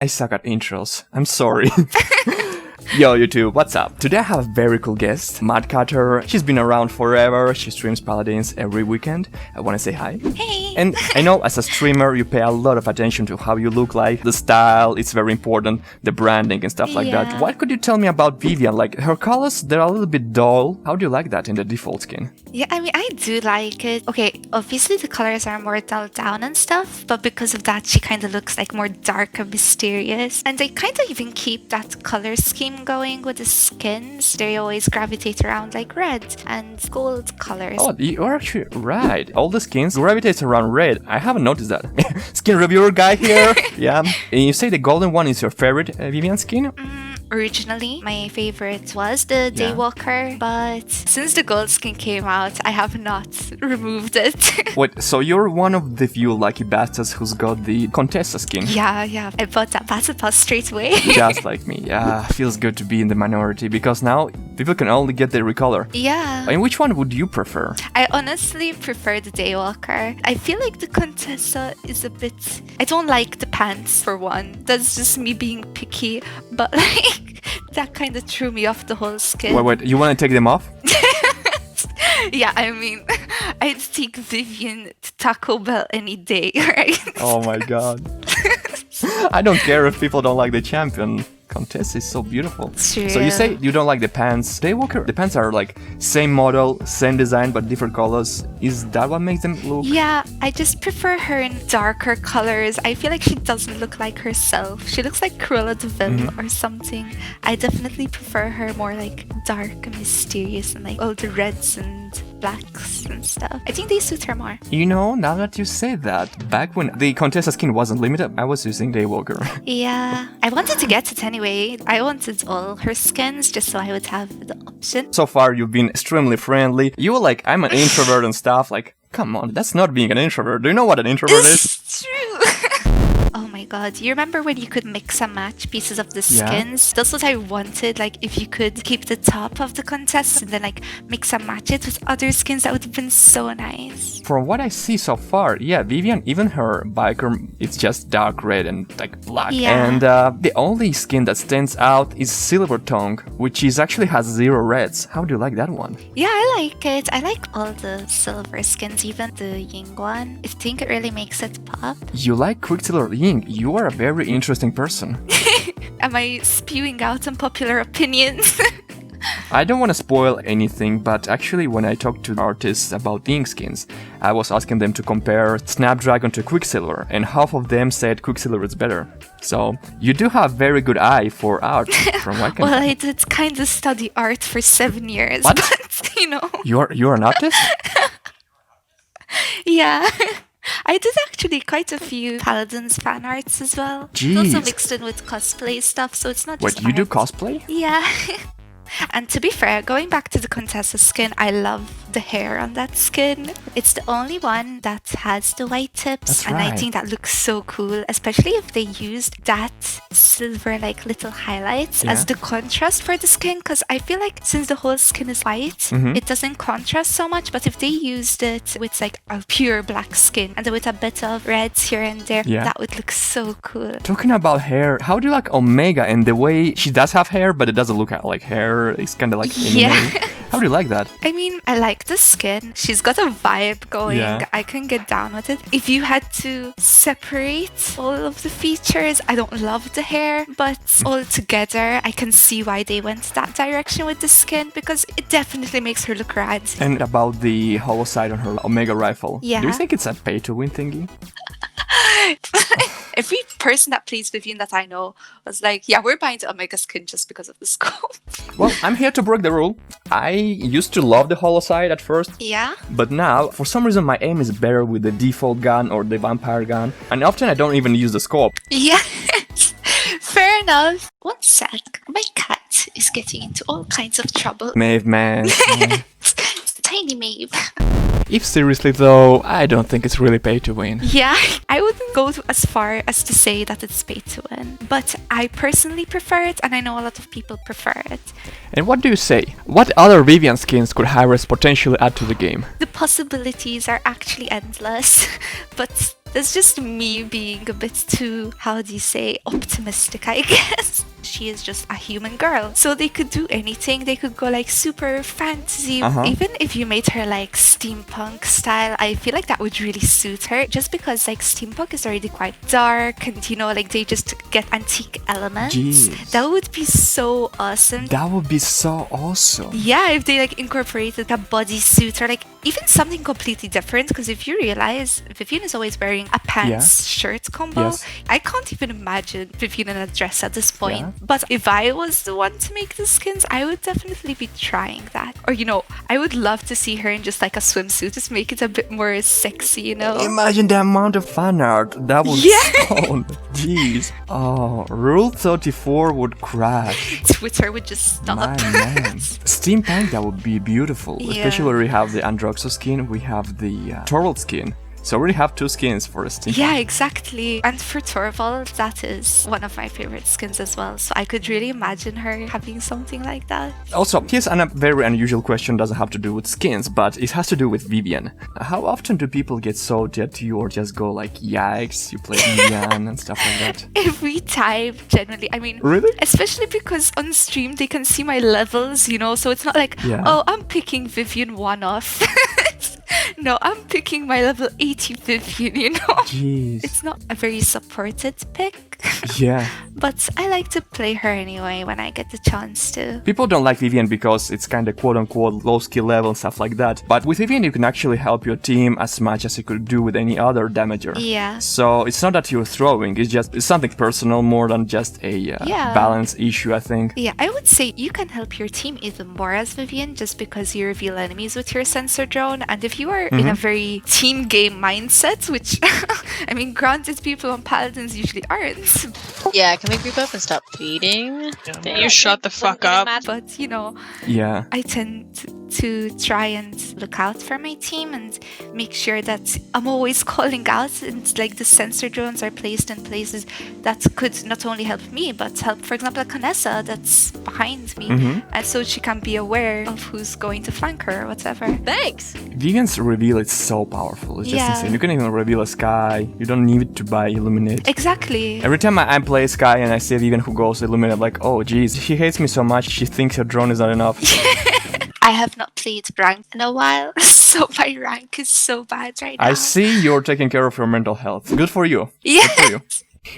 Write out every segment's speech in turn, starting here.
I suck at intros. I'm sorry. Yo YouTube, what's up? Today I have a very cool guest, Madcatter. She's been around forever, she streams Paladins every weekend. I wanna say hi. Hey! And I know as a streamer you pay a lot of attention to how you look like, the style, it's very important, the branding and stuff like that. What could you tell me about Vivian? Like, her colors, they're a little bit dull. How do you like that in the default skin? Yeah, I mean, I do like it. Okay, obviously the colors are more dulled down and stuff, but because of that, she kind of looks like more dark and mysterious. And they kind of even keep that color scheme going with the skins. They always gravitate around like red and gold colors. Oh, you're actually right. All the skins gravitate around red. I haven't noticed that. Skin reviewer guy here. Yeah. And you say the golden one is your favorite Vivian skin? Originally, my favorite was the Daywalker, but since the gold skin came out, I have not removed it. Wait, so you're one of the few lucky bastards who's got the Contessa skin? Yeah. I bought that battle pass straight away. Just like me. Yeah, feels good to be in the minority because now people can only get the recolor. Yeah. And which one would you prefer? I honestly prefer the Daywalker. I feel like the Contessa is a bit... I don't like the pants, for one. That's just me being picky, but like... that kind of threw me off the whole skin. Wait, you want to take them off? Yeah, I mean, I'd take Vivian to Taco Bell any day, right? Oh my god. I don't care if people don't like the champion. Contessa is so beautiful. True. So you say you don't like the pants. Daywalker, the pants are like same model, same design, but different colors. Is that what makes them look? Yeah, I just prefer her in darker colors. I feel like she doesn't look like herself. She looks like Cruella de Vil or something. I definitely prefer her more like dark and mysterious and like all the reds and blacks and stuff. I think they suit her more. You know, now that you say that, back when the Contessa skin wasn't limited, I was using Daywalker. Yeah, I wanted to get it anyway. I wanted all her skins just so I would have the option. So far, you've been extremely friendly. You were like, I'm an introvert and stuff. Like, come on, that's not being an introvert. Do you know what an introvert is? It's true. Oh my god, you remember when you could mix and match pieces of the skins? That's what I wanted, like if you could keep the top of the contest and then like mix and match it with other skins, that would have been so nice. From what I see so far, yeah, Vivian, even her biker, it's just dark red and like black. Yeah. And the only skin that stands out is Silver Tongue, which is actually has 0 reds. How do you like that one? Yeah, I like it. I like all the silver skins, even the Ying one. I think it really makes it pop. You like Quicksilver Ying? You are a very interesting person. Am I spewing out unpopular opinions? I don't want to spoil anything, but actually when I talked to artists about Ying skins, I was asking them to compare Snapdragon to Quicksilver, and half of them said Quicksilver is better. So, you do have very good eye for art, from what I can Well, I did kind of study art for 7 years, What? but, you know... You're an artist? Yeah. I did actually quite a few Paladins fan arts as well. Jeez. It's also mixed in with cosplay stuff, so it's not just Wait, you do art. cosplay? Yeah. And to be fair, going back to the Contessa skin, I love the hair on that skin. It's the only one that has the white tips. That's and right. I think that looks so cool, especially if they used that silver like little highlights as the contrast for the skin, because I feel like since the whole skin is white, it doesn't contrast so much, but if they used it with like a pure black skin and then with a bit of reds here and there, that would look so cool. Talking about hair, how do you like Omega and the way she does have hair, but it doesn't look like hair? It's kind of like anime. How do you like that? I mean, I like the skin. She's got a vibe going. Yeah. I can get down with it. If you had to separate all of the features, I don't love the hair, but all together, I can see why they went that direction with the skin, because it definitely makes her look rad. And about the hollow side on her Omega rifle. Yeah. Do you think it's a pay-to-win thingy? Every person that plays Vivian that I know was like, yeah, we're buying the Omega skin just because of the scope. Well, I'm here to break the rule. I used to love the hollow side at first. Yeah? But now, for some reason, my aim is better with the default gun or the vampire gun. And often I don't even use the scope. Yeah. Fair enough. 1 sec. My cat is getting into all kinds of trouble. Maeve, man. It's the tiny Maeve. If seriously though, I don't think it's really pay to win. Yeah, I wouldn't go as far as to say that it's pay to win, but I personally prefer it, and I know a lot of people prefer it. And what do you say? What other Vivian skins could Hi-Res potentially add to the game? The possibilities are actually endless, but That's just me being a bit too, how do you say, optimistic, I guess. She is just a human girl. So they could do anything. They could go like super fantasy. Even if you made her like steampunk style, I feel like that would really suit her. Just because like steampunk is already quite dark and, you know, like they just get antique elements. Jeez. That would be so awesome. That would be so awesome. Yeah, if they like incorporated a bodysuit or like even something completely different. Because if you realize Vivian is always wearing a pants shirt combo. Yes. I can't even imagine Vivian in a dress at this point. But if I was the one to make the skins, I would definitely be trying that. Or, you know, I would love to see her in just like a swimsuit, just make it a bit more sexy, you know? Imagine the amount of fan art that would spawn. Jeez. Oh, Rule 34 would crash. Twitter would just stop. My man. Steampunk, that would be beautiful. Especially where we have the Androxo skin, we have the Torvald skin. So we already have 2 skins for a steampunk. Yeah, exactly. And for Torvald, that is one of my favorite skins as well. So I could really imagine her having something like that. Also, here's a very unusual question, doesn't have to do with skins, but it has to do with Vivian. How often do people get so dead to you or just go like, yikes, you play Vivian and stuff like that? Every time, generally. I mean, really? Especially because on stream they can see my levels, you know, so it's not like, oh, I'm picking Vivian one off. No, I'm picking my level 80 Vivian, you know? Jeez. It's not a very supported pick. Yeah. But I like to play her anyway when I get the chance to. People don't like Vivian because it's kind of quote-unquote low skill level and stuff like that. But with Vivian you can actually help your team as much as you could do with any other damager. Yeah. So it's not that you're throwing, it's something personal more than just a balance issue, I think. Yeah, I would say you can help your team even more as Vivian just because you reveal enemies with your sensor drone. And if you are in a very team game mindset, which, I mean, granted, people on Paladins usually aren't. Yeah, can we group up and stop feeding? You shut the fuck up. But, you know, yeah, I tend to try and look out for my team and make sure that I'm always calling out and like the sensor drones are placed in places that could not only help me but help, for example, Canessa that's behind me, and so she can be aware of who's going to flank her or whatever. Thanks! Vivian's reveal is so powerful, it's just insane. You can even reveal a Sky, you don't need to buy Illuminate. Exactly. Every time I play Sky and I see Vivian who goes Illuminate, like, oh jeez, she hates me so much, she thinks her drone is not enough. I have not played rank in a while, so my rank is so bad right now. I see you're taking care of your mental health. Good for you. Yeah. Good for you.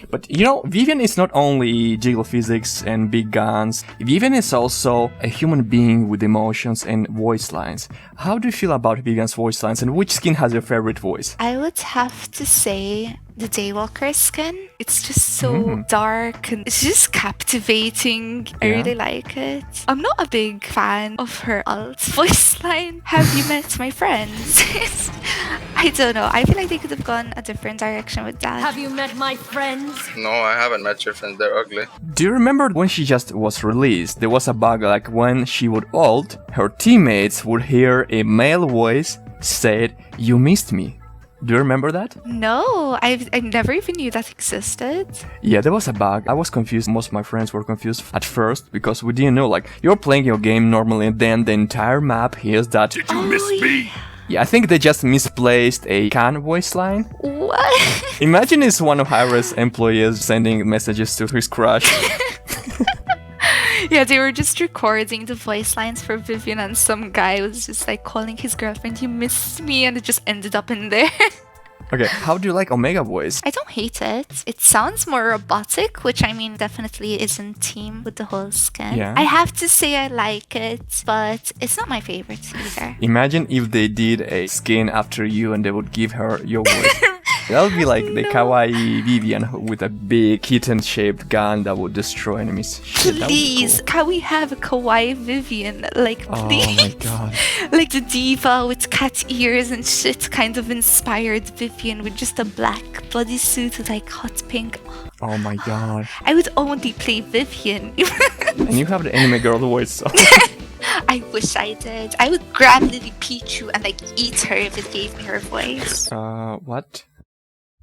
But you know, Vivian is not only jiggle physics and big guns. Vivian is also a human being with emotions and voice lines. How do you feel about Vivian's voice lines, and which skin has your favorite voice? I would have to say the Daywalker skin. It's just so dark and it's just captivating. I really like it. I'm not a big fan of her alt voice line. Have you met my friends? I don't know. I feel like they could have gone a different direction with that. Have you met my friends? No, I haven't met your friends. They're ugly. Do you remember when she just was released? There was a bug like when she would ult, her teammates would hear a male voice said, "You missed me." Do you remember that? No, I never even knew that existed. Yeah, there was a bug. I was confused. Most of my friends were confused at first because we didn't know, like, you're playing your game normally and then the entire map hears that, "Did you miss me?" Yeah, I think they just misplaced a Khan voice line. What? Imagine it's one of Hyra's employees sending messages to his crush. Yeah, they were just recording the voice lines for Vivian and some guy was just like calling his girlfriend, "You missed me," and it just ended up in there. Okay, how do you like Omega voice? I don't hate it. It sounds more robotic, which I mean definitely is in team with the whole skin. Yeah. I have to say I like it, but it's not my favorite either. Imagine if they did a skin after you and they would give her your voice. That would be like the kawaii Vivian with a big kitten-shaped gun that would destroy enemies. Shit, Please, can we have a kawaii Vivian? Like, please. Oh my god. Like the diva with cat ears and shit, kind of inspired Vivian with just a black bodysuit with like hot pink. Oh my god. I would only play Vivian. And you have the anime girl voice, so... I wish I did. I would grab Lily Pichu and like eat her if it gave me her voice. What?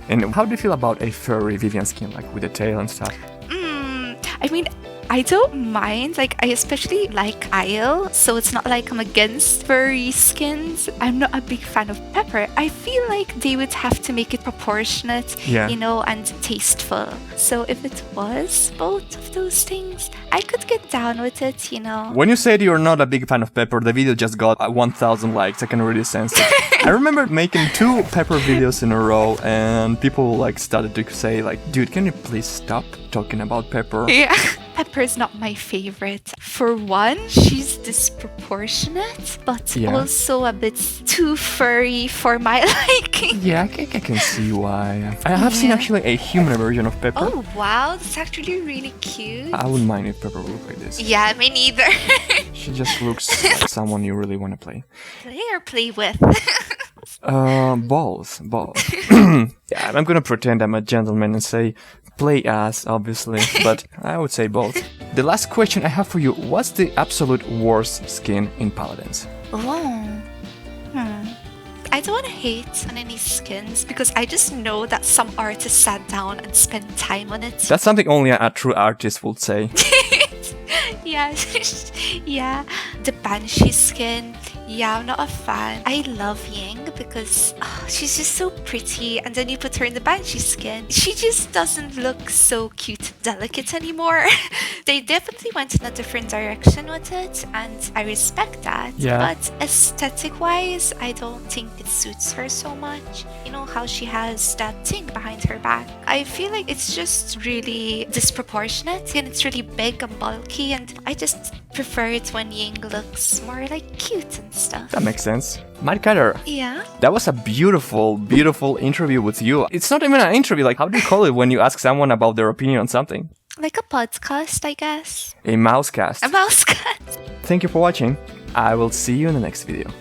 And how do you feel about a furry Vivian skin, like with the tail and stuff? I mean, I don't mind. Like, I especially like Isle, so it's not like I'm against furry skins. I'm not a big fan of Pepper. I feel like they would have to make it proportionate, Yeah. you know, and tasteful. So if it was both of those things, I could get down with it, you know. When you said you're not a big fan of Pepper, the video just got 1,000 likes. I can really sense it. I remember making 2 Pepper videos in a row, and people like started to say like, dude, can you please stop talking about Pepper? Yeah. Pepper's not my favorite. For one, she's disproportionate, but also a bit too furry for my liking. Yeah, I can see why. I have seen actually a human version of Pepper. Oh wow, that's actually really cute. I wouldn't mind if Pepper looked like this. Yeah, me neither. She just looks like someone you really want to play. Play or play with? Balls. Yeah, I'm gonna pretend I'm a gentleman and say play as, obviously, but I would say both. The last question I have for you, what's the absolute worst skin in Paladins? I don't want to hate on any skins because I just know that some artists sat down and spent time on it. That's something only a true artist would say. Yeah, yeah. The Banshee skin, yeah, I'm not a fan. I love Ying because she's just so pretty, and then you put her in the Banshee skin. She just doesn't look so cute and delicate anymore. They definitely went in a different direction with it, and I respect that. Yeah. But aesthetic-wise, I don't think it suits her so much. You know how she has that thing behind her back? I feel like it's just really disproportionate, and it's really big and bulky, and I just prefer it when Ying looks more like cute and stuff. That makes sense. Madcatter, Yeah. that was a beautiful, beautiful interview with you. It's not even an interview, like how do you call it when you ask someone about their opinion on something? Like a podcast, I guess. A mousecast. A mouse cut. Thank you for watching. I will see you in the next video.